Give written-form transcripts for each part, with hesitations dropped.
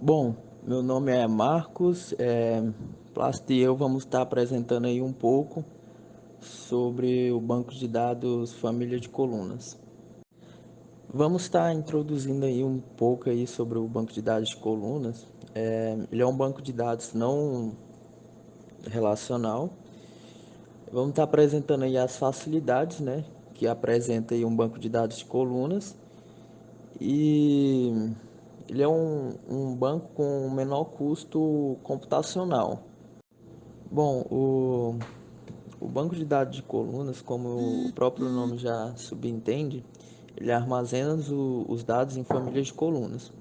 Bom, meu nome é Marcos, Plast e eu vamos estar apresentando aí um pouco sobre o banco de dados família de colunas. Vamos estar introduzindo aí um pouco aí sobre o banco de dados de colunas. Ele é um banco de dados não relacional. Vamos estar apresentando aí as facilidades, né, que apresenta aí um banco de dados de colunas. E ele é um banco com menor custo computacional. Bom, o banco de dados de colunas, como o próprio nome já subentende, ele armazena os dados em famílias de colunas.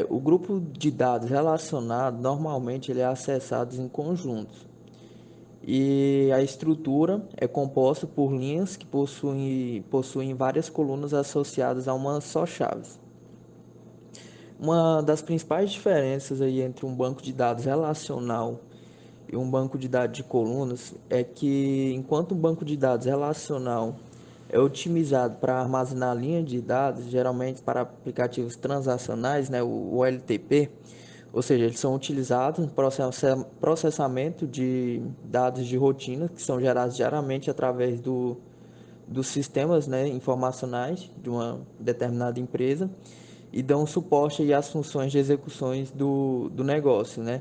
O grupo de dados relacionado normalmente ele é acessado em conjuntos e a estrutura é composta por linhas que possuem várias colunas associadas a uma só chave. Uma das principais diferenças aí entre um banco de dados relacional e um banco de dados de colunas é que enquanto um banco de dados relacional é otimizado para armazenar linhas de dados, geralmente para aplicativos transacionais, né, o OLTP, ou seja, eles são utilizados no processamento de dados de rotina que são gerados diariamente através dos sistemas, né, informacionais de uma determinada empresa e dão suporte às funções de execuções do negócio, né?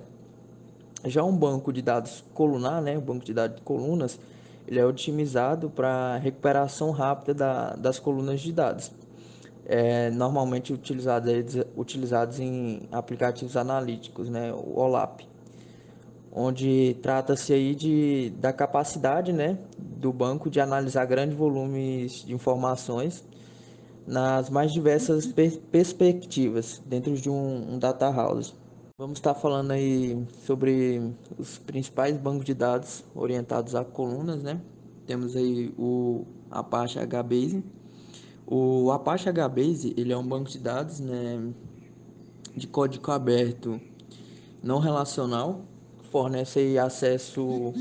Já um banco de dados colunar, né, o banco de dados de colunas, ele é otimizado para recuperação rápida das colunas de dados. Normalmente utilizados em aplicativos analíticos, né, o OLAP, onde trata-se aí da capacidade, né, do banco de analisar grandes volumes de informações nas mais diversas perspectivas dentro de um data house. Vamos estar falando aí sobre os principais bancos de dados orientados a colunas, né? Temos aí o Apache HBase. O Apache HBase, ele é um banco de dados, né, de código aberto não relacional, fornece aí acesso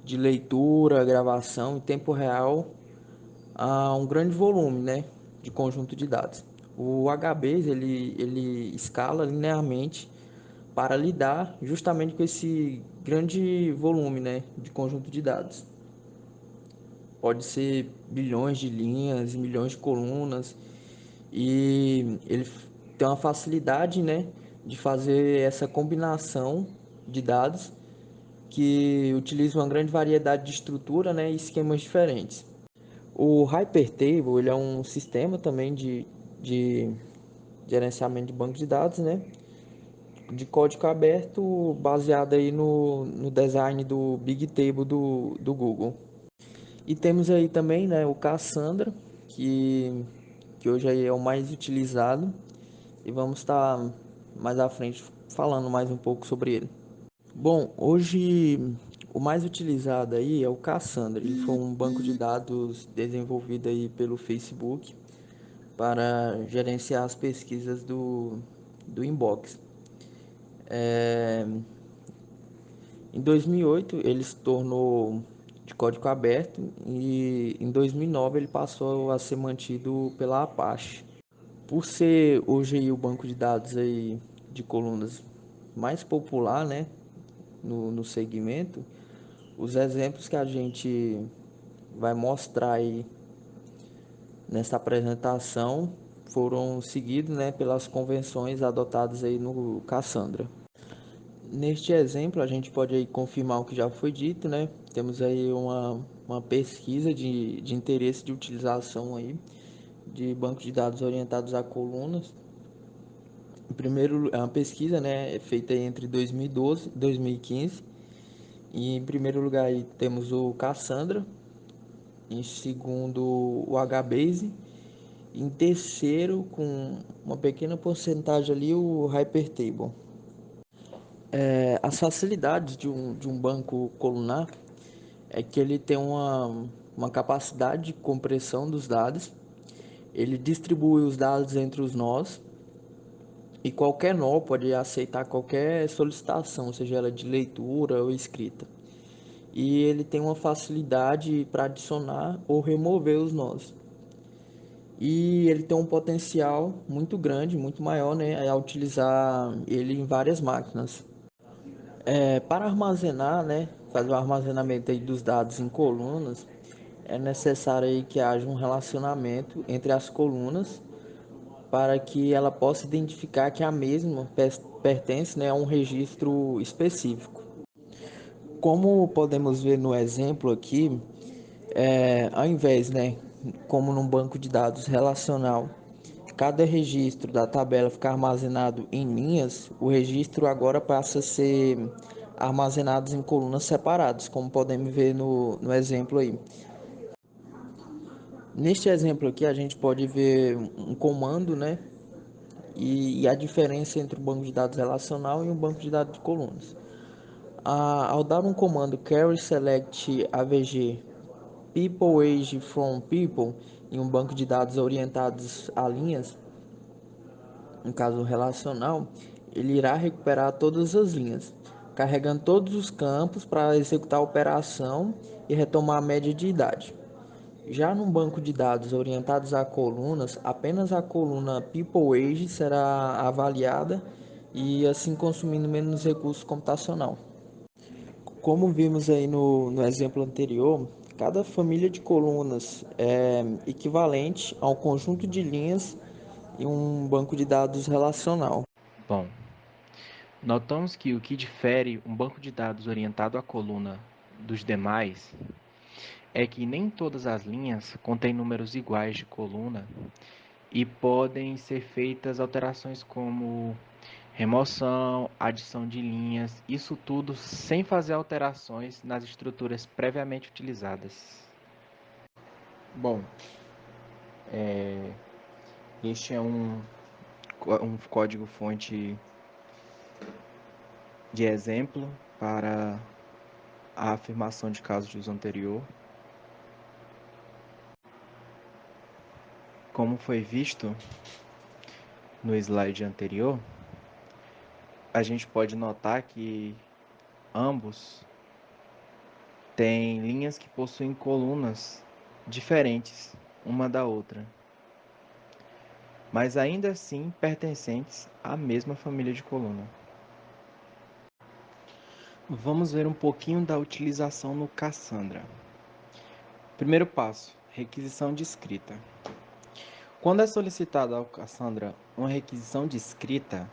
de leitura, gravação em tempo real a um grande volume, né, de conjunto de dados. O HBase ele escala linearmente para lidar justamente com esse grande volume, né, de conjunto de dados. Pode ser bilhões de linhas, milhões de colunas e ele tem uma facilidade, né, de fazer essa combinação de dados que utiliza uma grande variedade de estrutura, né, e esquemas diferentes. O Hypertable ele é um sistema também de gerenciamento de banco de dados, né? De código aberto baseado aí no design do Big Table do Google. E temos aí também, né, o Cassandra, que hoje aí é o mais utilizado e vamos estar mais à frente falando mais um pouco sobre ele. Bom, hoje o mais utilizado aí é o Cassandra. Ele foi um banco de dados desenvolvido aí pelo Facebook para gerenciar as pesquisas do inbox. Em 2008 ele se tornou de código aberto e em 2009 ele passou a ser mantido pela Apache. Por ser hoje aí o banco de dados aí de colunas mais popular, né, no segmento, os exemplos que a gente vai mostrar aí nessa apresentação foram seguidos, né, pelas convenções adotadas aí no Cassandra. Neste exemplo, a gente pode aí confirmar o que já foi dito, né? Temos aí uma pesquisa de interesse de utilização aí de bancos de dados orientados a colunas. Em primeiro, é uma pesquisa, né, é feita entre 2012 e 2015. E em primeiro lugar aí temos o Cassandra, em segundo o HBase, em terceiro com uma pequena porcentagem ali o Hypertable. As facilidades de um banco colunar é que ele tem uma capacidade de compressão dos dados, ele distribui os dados entre os nós e qualquer nó pode aceitar qualquer solicitação, seja ela de leitura ou escrita. E ele tem uma facilidade para adicionar ou remover os nós. e ele tem um potencial muito grande, muito maior, né, a utilizar ele em várias máquinas. Para armazenar, né, fazer o armazenamento aí dos dados em colunas, é necessário aí que haja um relacionamento entre as colunas para que ela possa identificar que a mesma pertence, né, a um registro específico. Como podemos ver no exemplo aqui, ao invés, né, como num banco de dados relacional, cada registro da tabela ficar armazenado em linhas, o registro agora passa a ser armazenados em colunas separadas, como podemos ver no exemplo aí. Neste exemplo aqui, a gente pode ver um comando, né, e a diferença entre o banco de dados relacional e um banco de dados de colunas. Ao dar um comando carry select avg people age from people em um banco de dados orientados a linhas, no caso relacional, ele irá recuperar todas as linhas, carregando todos os campos para executar a operação e retomar a média de idade. Já num banco de dados orientados a colunas, apenas a coluna People Age será avaliada e assim consumindo menos recursos computacional. Como vimos aí no exemplo anterior, cada família de colunas é equivalente a um conjunto de linhas em um banco de dados relacional. Bom, notamos que o que difere um banco de dados orientado à coluna dos demais é que nem todas as linhas contêm números iguais de coluna e podem ser feitas alterações como remoção, adição de linhas, isso tudo sem fazer alterações nas estruturas previamente utilizadas. Bom, este é um código-fonte de exemplo para a afirmação de caso de uso anterior. Como foi visto no slide anterior, a gente pode notar que ambos têm linhas que possuem colunas diferentes uma da outra, mas ainda assim pertencentes à mesma família de coluna. Vamos ver um pouquinho da utilização no Cassandra. Primeiro passo: requisição de escrita. Quando é solicitada ao Cassandra uma requisição de escrita,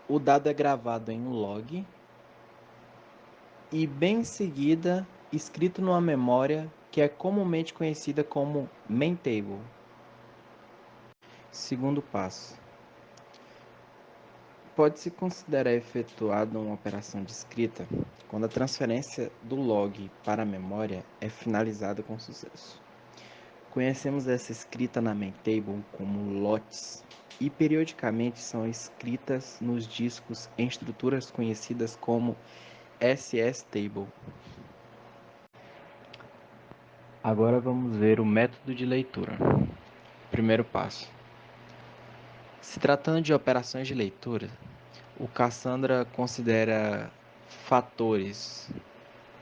o dado é gravado em um log e, bem em seguida, escrito numa memória que é comumente conhecida como main table. Segundo passo: pode-se considerar efetuada uma operação de escrita quando a transferência do log para a memória é finalizada com sucesso. Conhecemos essa escrita na main table como lotes e periodicamente são escritas nos discos em estruturas conhecidas como SS table. Agora vamos ver o método de leitura. Primeiro passo: se tratando de operações de leitura, o Cassandra considera fatores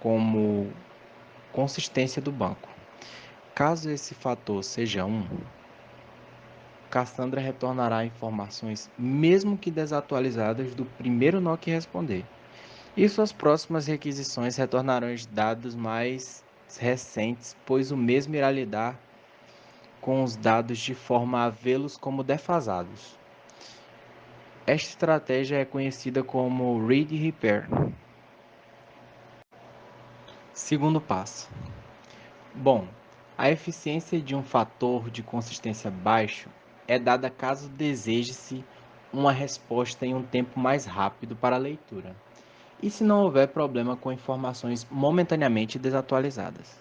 como consistência do banco. Caso esse fator seja 1, Cassandra retornará informações mesmo que desatualizadas do primeiro nó que responder. E suas próximas requisições retornarão os dados mais recentes, pois o mesmo irá lidar com os dados de forma a vê-los como defasados. Esta estratégia é conhecida como Read Repair. Segundo passo: bom, a eficiência de um fator de consistência baixo é dada caso deseje-se uma resposta em um tempo mais rápido para a leitura, e se não houver problema com informações momentaneamente desatualizadas.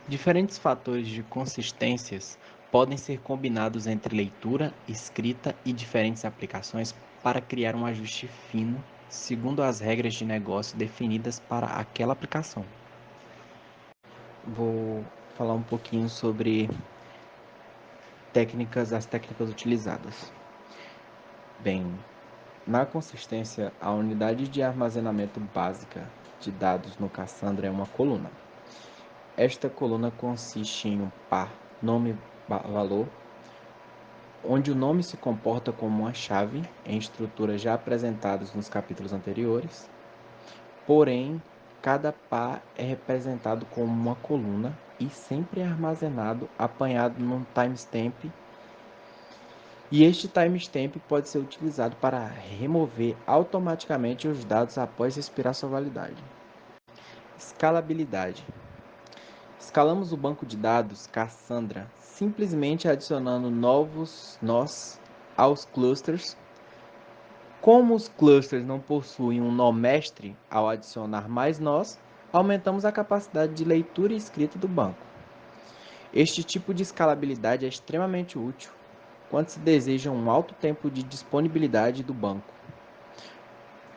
Diferentes fatores de consistências podem ser combinados entre leitura, escrita e diferentes aplicações para criar um ajuste fino, segundo as regras de negócio definidas para aquela aplicação. Vou falar um pouquinho sobre as técnicas utilizadas. Bem, na consistência, a unidade de armazenamento básica de dados no Cassandra é uma coluna. Esta coluna consiste em um par nome-valor, onde o nome se comporta como uma chave em estruturas já apresentadas nos capítulos anteriores, porém, cada par é representado como uma coluna e sempre é armazenado apanhado num timestamp, e este timestamp pode ser utilizado para remover automaticamente os dados após expirar sua validade. Escalabilidade. Escalamos o banco de dados Cassandra simplesmente adicionando novos nós aos clusters. Como os clusters não possuem um nó mestre, ao adicionar mais nós, aumentamos a capacidade de leitura e escrita do banco. Este tipo de escalabilidade é extremamente útil quando se deseja um alto tempo de disponibilidade do banco,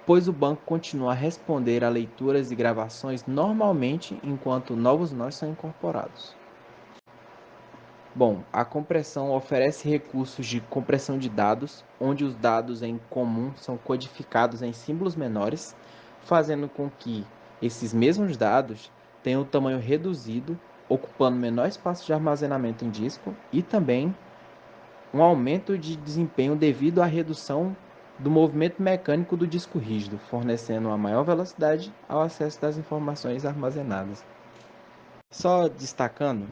pois o banco continua a responder a leituras e gravações normalmente enquanto novos nós são incorporados. Bom, a compressão oferece recursos de compressão de dados, onde os dados em comum são codificados em símbolos menores, fazendo com que esses mesmos dados tenham o tamanho reduzido, ocupando menor espaço de armazenamento em disco e também um aumento de desempenho devido à redução do movimento mecânico do disco rígido, fornecendo uma maior velocidade ao acesso das informações armazenadas. Só destacando,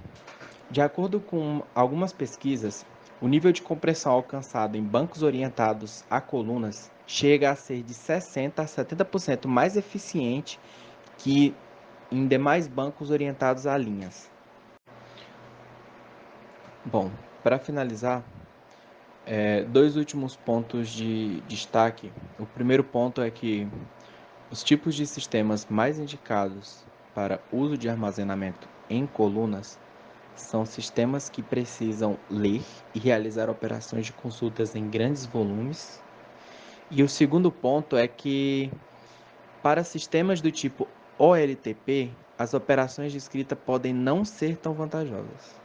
de acordo com algumas pesquisas, o nível de compressão alcançado em bancos orientados a colunas chega a ser de 60% a 70% mais eficiente que em demais bancos orientados a linhas. Bom, para finalizar, dois últimos pontos de destaque. O primeiro ponto é que os tipos de sistemas mais indicados para uso de armazenamento em colunas são sistemas que precisam ler e realizar operações de consultas em grandes volumes. E o segundo ponto é que, para sistemas do tipo OLTP, as operações de escrita podem não ser tão vantajosas.